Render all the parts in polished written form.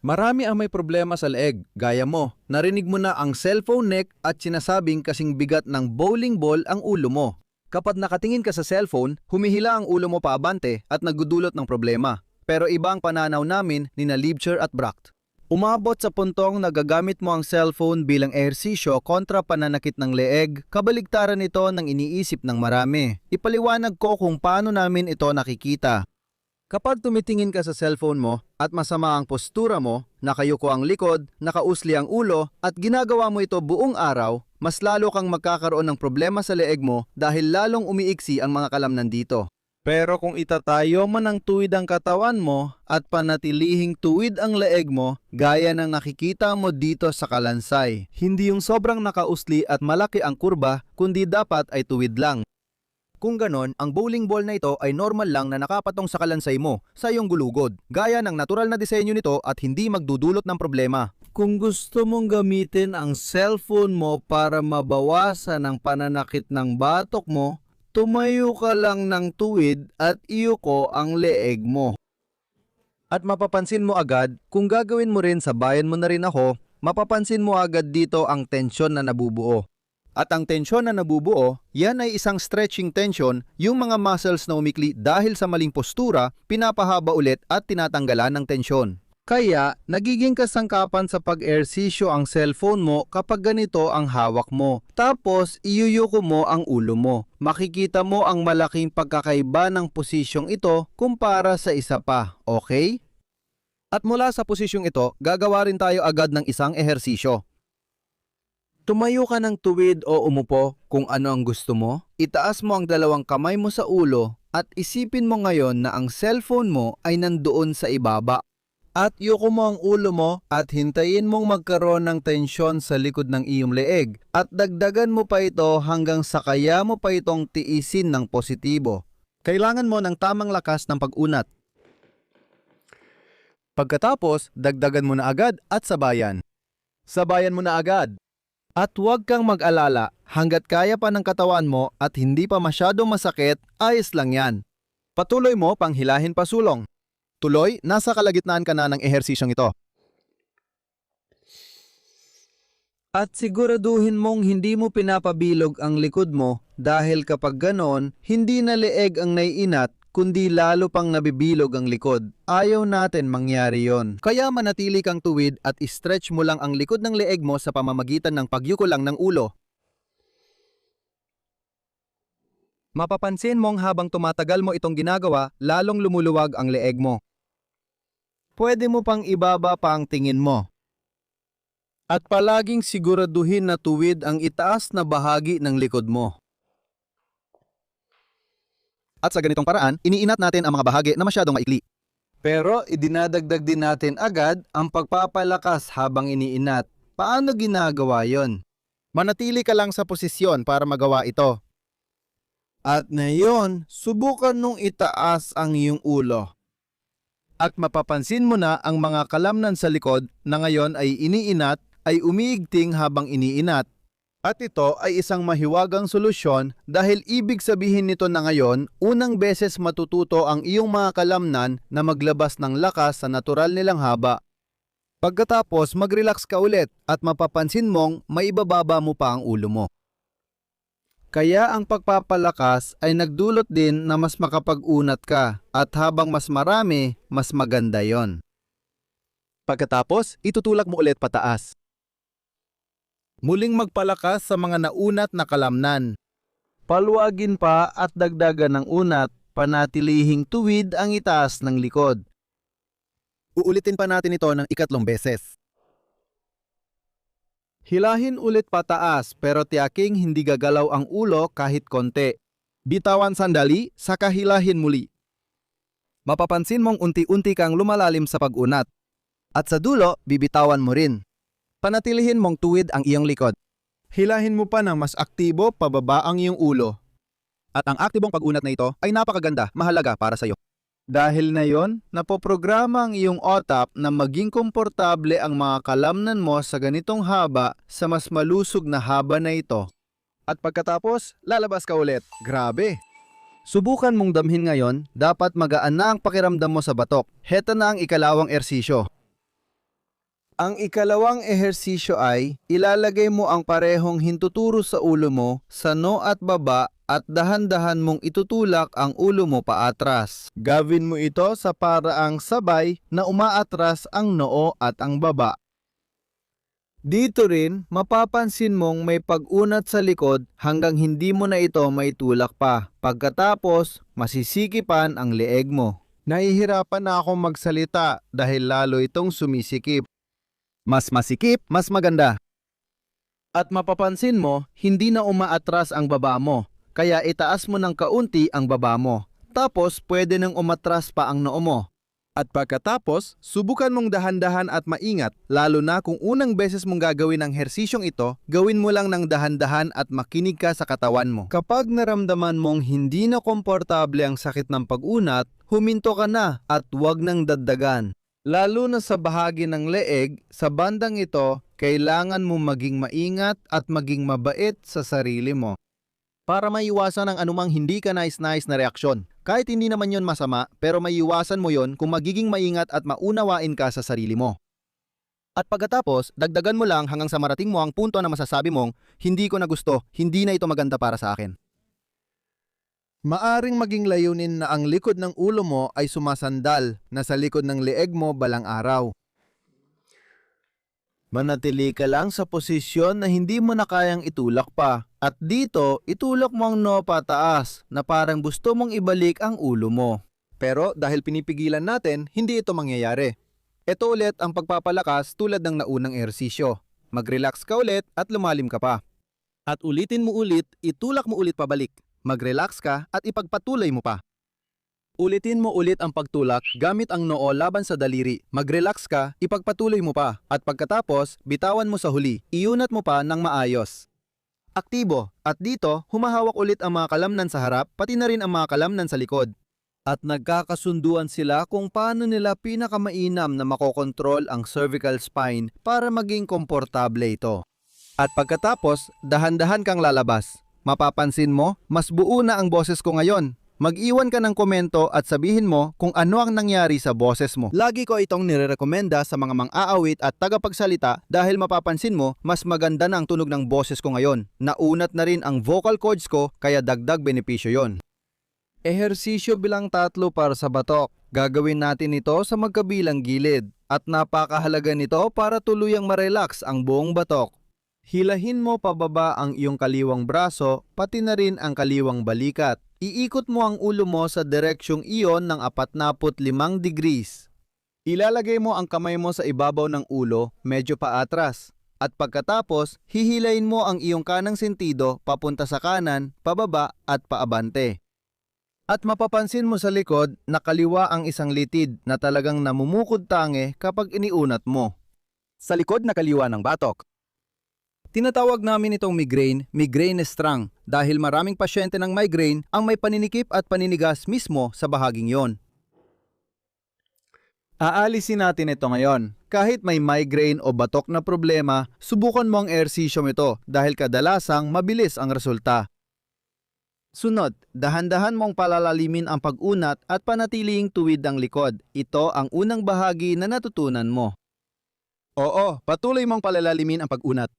Marami ang may problema sa leeg, gaya mo. Narinig mo na ang cellphone neck at sinasabing kasing bigat ng bowling ball ang ulo mo. Kapag nakatingin ka sa cellphone, humihila ang ulo mo paabante at nagdudulot ng problema. Pero iba ang pananaw namin ni na Liebscher at Bracht. Umabot sa puntong nagagamit mo ang cellphone bilang ehersisyo kontra pananakit ng leeg, kabaligtaran nito ng iniisip ng marami. Ipaliwanag ko kung paano namin ito nakikita. Kapag tumitingin ka sa cellphone mo at masama ang postura mo, nakayuko ang likod, nakausli ang ulo at ginagawa mo ito buong araw, mas lalo kang magkakaroon ng problema sa leeg mo dahil lalong umiiksi ang mga kalamnan dito. Pero kung itatayo mo ng tuwid ang katawan mo at panatilihing tuwid ang leeg mo, gaya ng nakikita mo dito sa kalansay, hindi yung sobrang nakausli at malaki ang kurba, kundi dapat ay tuwid lang. Kung ganon, ang bowling ball na ito ay normal lang na nakapatong sa kalansay mo, sa iyong gulugod, gaya ng natural na disenyo nito at hindi magdudulot ng problema. Kung gusto mong gamitin ang cellphone mo para mabawasan ang pananakit ng batok mo, tumayo ka lang ng tuwid at iyuko ang leeg mo. At mapapansin mo agad, kung gagawin mo rin sabayan mo na rin ako, mapapansin mo agad dito ang tensyon na nabubuo. At ang tensyon na nabubuo, yan ay isang stretching tension, yung mga muscles na umikli dahil sa maling postura, pinapahaba ulit at tinatanggalan ng tensyon. Kaya, nagiging kasangkapan sa pag-ehersisyo ang cellphone mo kapag ganito ang hawak mo. Tapos, iyuyuko mo ang ulo mo. Makikita mo ang malaking pagkakaiba ng posisyong ito kumpara sa isa pa, okay? At mula sa posisyong ito, gagawa rin tayo agad ng isang ehersisyo. Tumayo ka ng tuwid o umupo kung ano ang gusto mo. Itaas mo ang dalawang kamay mo sa ulo at isipin mo ngayon na ang cellphone mo ay nandoon sa ibaba. At yuko mo ang ulo mo at hintayin mong magkaroon ng tensyon sa likod ng iyong leeg at dagdagan mo pa ito hanggang sa kaya mo pa itong tiisin ng positibo. Kailangan mo ng tamang lakas ng pag-unat. Pagkatapos, dagdagan mo na agad at sabayan. Sabayan mo na agad. At huwag kang mag-alala, hanggat kaya pa ng katawan mo at hindi pa masyadong masakit, ayos lang yan. Patuloy mo pang hilahin pasulong. Tuloy, nasa kalagitnaan ka na ng ehersisyong ito. At siguraduhin mong hindi mo pinapabilog ang likod mo dahil kapag ganon, hindi na leeg ang naiinat kundi lalo pang nabibilog ang likod. Ayaw natin mangyari yon. Kaya manatili kang tuwid at i-stretch mo lang ang likod ng leeg mo sa pamamagitan ng pagyuko lang ng ulo. Mapapansin mong habang tumatagal mo itong ginagawa, lalong lumuluwag ang leeg mo. Pwede mo pang ibaba pa ang tingin mo. At palaging siguraduhin na tuwid ang itaas na bahagi ng likod mo. At sa ganitong paraan, iniinat natin ang mga bahagi na masyadong maikli. Pero idinadagdag din natin agad ang pagpapalakas habang iniinat. Paano ginagawa yon? Manatili ka lang sa posisyon para magawa ito. At ngayon, subukan nung itaas ang iyong ulo. At mapapansin mo na ang mga kalamnan sa likod na ngayon ay iniinat ay umiigting habang iniinat. At ito ay isang mahiwagang solusyon dahil ibig sabihin nito na ngayon, unang beses matututo ang iyong mga kalamnan na maglabas ng lakas sa natural nilang haba. Pagkatapos, mag-relax ka ulit at mapapansin mong maibababa mo pa ang ulo mo. Kaya ang pagpapalakas ay nagdulot din na mas makapag-unat ka at habang mas marami, mas maganda yon. Pagkatapos, itutulak mo ulit pataas. Muling magpalakas sa mga naunat na kalamnan. Paluwagin pa at dagdagan ng unat, panatilihing tuwid ang itaas ng likod. Uulitin pa natin ito ng 3 beses. Hilahin ulit pataas pero tiyaking hindi gagalaw ang ulo kahit konti. Bitawan sandali, saka hilahin muli. Mapapansin mong unti-unti kang lumalalim sa pag-unat. At sa dulo, bibitawan mo rin. Panatilihin mong tuwid ang iyong likod. Hilahin mo pa ng mas aktibo pababa ang iyong ulo. At ang aktibong pag-unat na ito ay napakaganda, mahalaga para sa iyo. Dahil na yon, napoprograma ang iyong otak na maging komportable ang mga kalamnan mo sa ganitong haba sa mas malusog na haba na ito. At pagkatapos, lalabas ka ulit. Grabe! Subukan mong damhin ngayon, dapat magaan na ang pakiramdam mo sa batok. Heto na ang ikalawang ersisyo. Ang ikalawang ehersisyo ay ilalagay mo ang parehong hintuturo sa ulo mo sa noo at baba at dahan-dahan mong itutulak ang ulo mo paatras. Gawin mo ito sa paraang sabay na umaatras ang noo at ang baba. Dito rin, mapapansin mong may pag-unat sa likod hanggang hindi mo na ito maitulak pa. Pagkatapos, masisikipan ang leeg mo. Nahihirapan na akong magsalita dahil lalo itong sumisikip. Mas masikip, mas maganda. At mapapansin mo, hindi na umaatras ang baba mo, kaya itaas mo ng kaunti ang baba mo. Tapos, pwede nang umatras pa ang noo mo. At pagkatapos, subukan mong dahan-dahan at maingat, lalo na kung unang beses mong gagawin ang hersisyong ito, gawin mo lang ng dahan-dahan at makinig ka sa katawan mo. Kapag naramdaman mong hindi na komportable ang sakit ng pag-unat, huminto ka na at huwag nang daddagan. Lalo na sa bahagi ng leeg, sa bandang ito, kailangan mo maging maingat at maging mabait sa sarili mo. Para maiwasan ang anumang hindi ka nais-nais na reaksyon. Kahit hindi naman yon masama, pero maiwasan mo yon kung magiging maingat at maunawain ka sa sarili mo. At pagkatapos, dagdagan mo lang hanggang sa marating mo ang punto na masasabi mong, hindi ko na gusto, hindi na ito maganda para sa akin. Maaring maging layunin na ang likod ng ulo mo ay sumasandal na sa likod ng leeg mo balang araw. Manatili ka lang sa posisyon na hindi mo na kayang itulak pa. At dito, itulak mo ang noo pataas na parang gusto mong ibalik ang ulo mo. Pero dahil pinipigilan natin, hindi ito mangyayari. Ito ulit ang pagpapalakas tulad ng naunang ehersisyo. Mag-relax ka ulit at lumalim ka pa. At ulitin mo ulit, itulak mo ulit pabalik. Mag-relax ka at ipagpatuloy mo pa. Ulitin mo ulit ang pagtulak gamit ang noo laban sa daliri. Mag-relax ka, ipagpatuloy mo pa. At pagkatapos, bitawan mo sa huli. Iunat mo pa ng maayos. Aktibo. At dito, humahawak ulit ang mga kalamnan sa harap, pati na rin ang mga kalamnan sa likod. At nagkakasunduan sila kung paano nila pinakamainam na makokontrol ang cervical spine para maging komportable ito. At pagkatapos, dahan-dahan kang lalabas. Mapapansin mo, mas buo na ang boses ko ngayon. Mag-iwan ka ng komento at sabihin mo kung ano ang nangyari sa boses mo. Lagi ko itong nirerekomenda sa mga mang-aawit at tagapagsalita dahil mapapansin mo, mas maganda na ang tunog ng boses ko ngayon. Naunat na rin ang vocal cords ko kaya dagdag benepisyo yon. Ehersisyo bilang 3 para sa batok. Gagawin natin ito sa magkabilang gilid at napakahalaga nito para tuluyang ma-relax ang buong batok. Hilahin mo pababa ang iyong kaliwang braso, pati na rin ang kaliwang balikat. Iikot mo ang ulo mo sa direksyong iyon ng 45 degrees. Ilalagay mo ang kamay mo sa ibabaw ng ulo, medyo paatras. At pagkatapos, hihilayin mo ang iyong kanang sentido papunta sa kanan, pababa at paabante. At mapapansin mo sa likod na kaliwa ang isang litid na talagang namumukod tange kapag iniunat mo. Sa likod na kaliwa ng batok. Tinatawag namin itong migraine strang dahil maraming pasyente ng migraine ang may paninikip at paninigas mismo sa bahaging yon. Aalisin natin ito ngayon. Kahit may migraine o batok na problema, subukan mo ang ehersisyong ito dahil kadalasang mabilis ang resulta. Sunod, dahan-dahan mong palalalimin ang pag-unat at panatiling tuwid ang likod. Ito ang unang bahagi na natutunan mo. Oo, patuloy mong palalalimin ang pag-unat.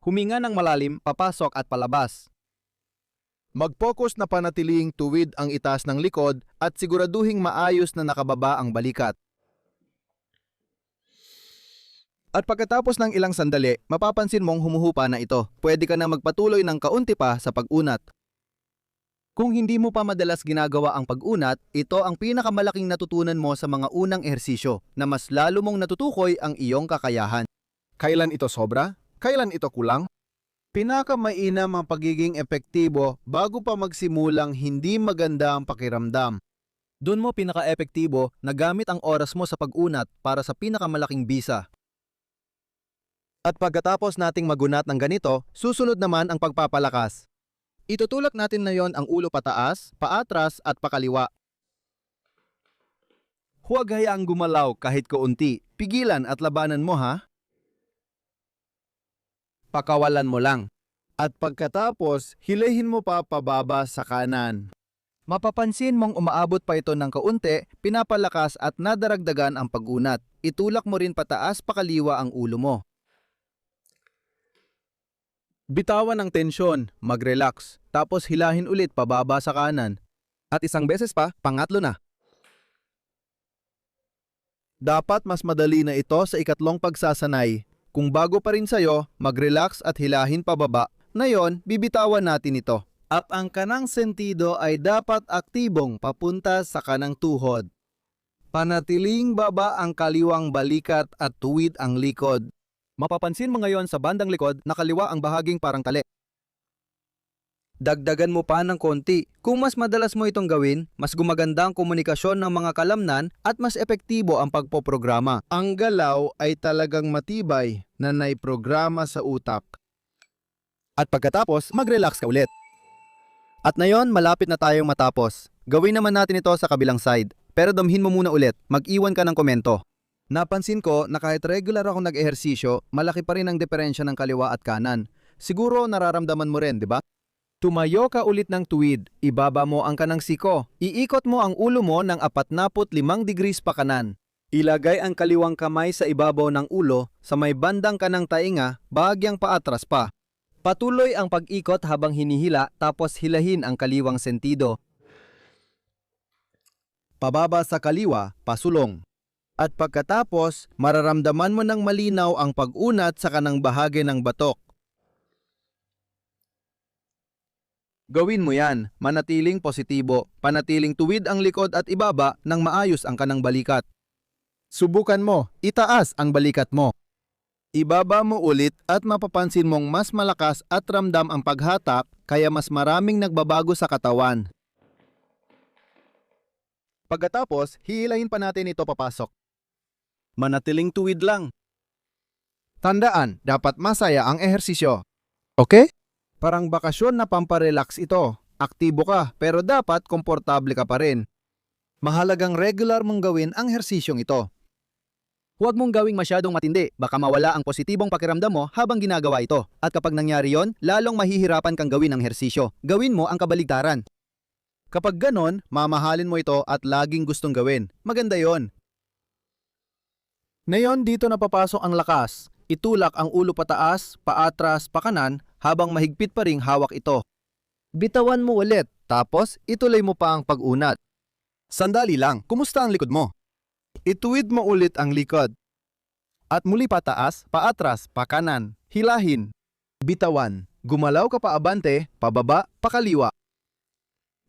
Huminga ng malalim, papasok at palabas. Mag-focus na panatiling tuwid ang itaas ng likod at siguraduhing maayos na nakababa ang balikat. At pagkatapos ng ilang sandali, mapapansin mong humuhupa na ito. Pwede ka na magpatuloy ng kaunti pa sa pag-unat. Kung hindi mo pa madalas ginagawa ang pag-unat, ito ang pinakamalaking natutunan mo sa mga unang ehersisyo na mas lalo mong natutukoy ang iyong kakayahan. Kailan ito sobra? Kailan ito kulang? Pinakamainam ang pagiging epektibo bago pa magsimulang hindi maganda ang pakiramdam. Doon mo pinaka-epektibo na gamit ang oras mo sa pag-unat para sa pinakamalaking bisa. At pagkatapos nating magunat ng ganito, susunod naman ang pagpapalakas. Itutulak natin na yon ang ulo pataas, paatras at pakaliwa. Huwag hayaang gumalaw kahit kaunti. Pigilan at labanan mo ha. Pakawalan mo lang. At pagkatapos, hilahin mo pa pababa sa kanan. Mapapansin mong umaabot pa ito ng kaunti, pinapalakas at nadaragdagan ang pag-unat. itulak mo rin pataas pakaliwa ang ulo mo. Bitawan ang tensyon, mag-relax, tapos hilahin ulit pababa sa kanan. At isang beses pa, pangatlo na. Dapat mas madali na ito sa ikatlong pagsasanay. Kung bago pa rin sa'yo, mag-relax at hilahin pababa. Ngayon, bibitawan natin ito. At ang kanang sentido ay dapat aktibong papunta sa kanang tuhod. Panatiling baba ang kaliwang balikat at tuwid ang likod. Mapapansin mo ngayon sa bandang likod na kaliwa ang bahaging parang tali. Dagdagan mo pa ng konti. Kung mas madalas mo itong gawin, mas gumaganda ang komunikasyon ng mga kalamnan at mas epektibo ang pagpoprograma. Ang galaw ay talagang matibay na naiprograma sa utak. At pagkatapos, mag-relax ka ulit. At ngayon, malapit na tayong matapos. Gawin naman natin ito sa kabilang side. Pero damhin mo muna ulit, mag-iwan ka ng komento. Napansin ko na kahit regular akong nag-ehersisyo, malaki pa rin ang diferensya ng kaliwa at kanan. Siguro nararamdaman mo rin, di ba? Tumayo ka ulit ng tuwid, ibaba mo ang kanang siko, iikot mo ang ulo mo ng 45 degrees pa kanan. Ilagay ang kaliwang kamay sa ibabaw ng ulo sa may bandang kanang tainga, bahagyang paatras pa. Patuloy ang pag-ikot habang hinihila tapos hilahin ang kaliwang sentido. Pababa sa kaliwa, pasulong. At pagkatapos, mararamdaman mo ng malinaw ang pag-unat sa kanang bahagi ng batok. Gawin mo yan, manatiling positibo, panatiling tuwid ang likod at ibaba nang maayos ang kanang balikat. Subukan mo, itaas ang balikat mo. Ibaba mo ulit at mapapansin mong mas malakas at ramdam ang paghatak kaya mas maraming nagbabago sa katawan. Pagkatapos, hihilahin pa natin ito papasok. Manatiling tuwid lang. Tandaan, dapat masaya ang ehersisyo. Okay? Parang bakasyon na pamparelax ito. Aktibo ka, pero dapat komportable ka pa rin. Mahalagang regular mong gawin ang ehersisyong ito. Huwag mong gawing masyadong matindi, baka mawala ang positibong pakiramdam mo habang ginagawa ito. At kapag nangyari yon, lalong mahihirapan kang gawin ang ehersisyo. Gawin mo ang kabaligtaran. Kapag ganon, mamahalin mo ito at laging gustong gawin. Maganda yon. Ngayon dito na papasok ang lakas. Itulak ang ulo pataas, paatras, pakanan habang mahigpit pa ring hawak ito. Bitawan mo ulit, tapos ituloy mo pa ang pag-unat. Sandali lang, kumusta ang likod mo? Ituwid mo ulit ang likod. At muli pataas, paatras, pakanan, hilahin, bitawan. Gumalaw ka pa abante, pababa, pakaliwa.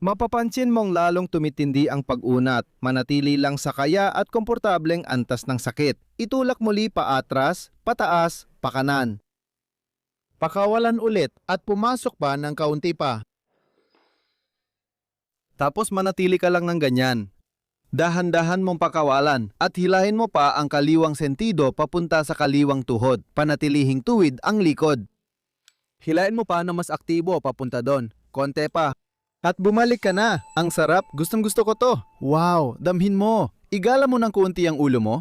Mapapansin mong lalong tumitindi ang pag-unat, manatili lang sa kaya at komportableng antas ng sakit. Itulak muli paatras, pataas, pakanan. Pakawalan ulit at pumasok pa ng kaunti pa. Tapos manatili ka lang ng ganyan. Dahan-dahan mong pakawalan at hilahin mo pa ang kaliwang sentido papunta sa kaliwang tuhod. Panatilihing tuwid ang likod. Hilahin mo pa na mas aktibo papunta doon. Konte pa. At bumalik ka na. Ang sarap. Gustong-gusto ko to. Wow, damhin mo. Igala mo ng kuunti ang ulo mo.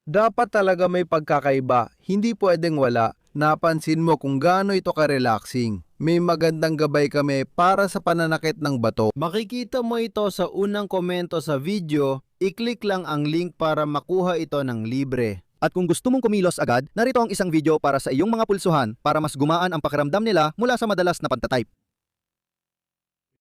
Dapat talaga may pagkakaiba. Hindi pwedeng wala. Napansin mo kung gaano ito ka-relaxing. May magandang gabay kami para sa pananakit ng bato. Makikita mo ito sa unang komento sa video. I-click lang ang link para makuha ito ng libre. At kung gusto mong kumilos agad, narito ang isang video para sa iyong mga pulsuhan para mas gumaan ang pakiramdam nila mula sa madalas na pagtatype.